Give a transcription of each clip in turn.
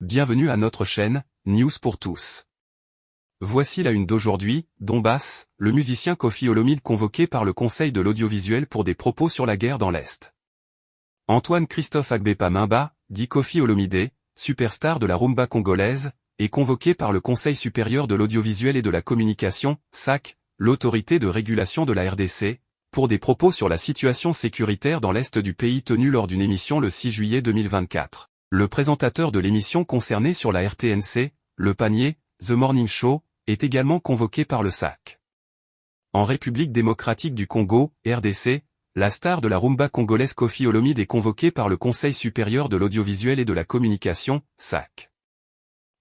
Bienvenue à notre chaîne, News pour tous. Voici la une d'aujourd'hui. Donbass, le musicien Kofi Olomide convoqué par le Conseil de l'audiovisuel pour des propos sur la guerre dans l'Est. Antoine Christophe Agbepa Mimba, dit Kofi Olomide, superstar de la rumba congolaise, est convoqué par le Conseil supérieur de l'audiovisuel et de la communication, SAC, l'autorité de régulation de la RDC, pour des propos sur la situation sécuritaire dans l'Est du pays tenue lors d'une émission le 6 juillet 2024. Le présentateur de l'émission concernée sur la RTNC, Le Panier, The Morning Show, est également convoqué par le SAC. En République démocratique du Congo, RDC, la star de la rumba congolaise Kofi Olomide est convoqué par le Conseil supérieur de l'audiovisuel et de la communication, SAC.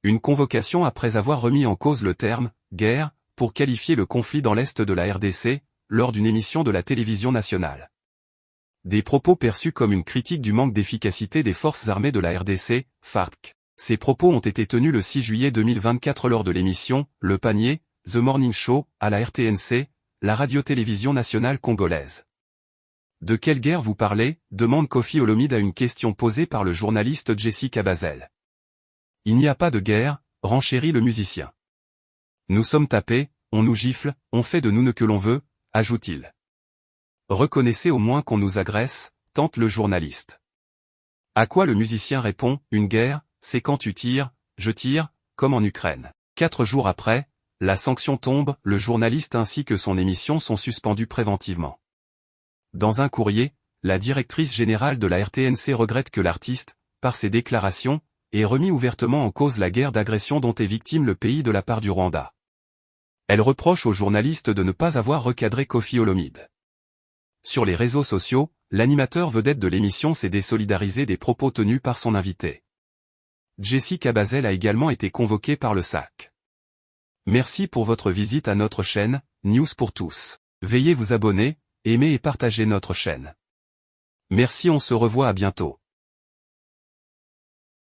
Une convocation après avoir remis en cause le terme « guerre » pour qualifier le conflit dans l'Est de la RDC, lors d'une émission de la télévision nationale. Des propos perçus comme une critique du manque d'efficacité des forces armées de la RDC, FARC. Ces propos ont été tenus le 6 juillet 2024 lors de l'émission « Le Panier, The Morning Show » à la RTNC, la radio-télévision nationale congolaise. De quelle guerre vous parlez ? Demande Kofi Olomide à une question posée par le journaliste Jessica Bazel. Il n'y a pas de guerre, renchérit le musicien. Nous sommes tapés, on nous gifle, on fait de nous ce que l'on veut, ajoute-t-il. Reconnaissez au moins qu'on nous agresse, tente le journaliste. À quoi le musicien répond, une guerre, c'est quand tu tires, je tire, comme en Ukraine. 4 jours après, la sanction tombe, le journaliste ainsi que son émission sont suspendus préventivement. Dans un courrier, la directrice générale de la RTNC regrette que l'artiste, par ses déclarations, ait remis ouvertement en cause la guerre d'agression dont est victime le pays de la part du Rwanda. Elle reproche au journaliste de ne pas avoir recadré Kofi Olomide. Sur les réseaux sociaux, l'animateur vedette de l'émission s'est désolidarisé des propos tenus par son invité. Jessica Bazel a également été convoquée par le SAC. Merci pour votre visite à notre chaîne, News pour tous. Veuillez vous abonner, aimer et partager notre chaîne. Merci, on se revoit à bientôt.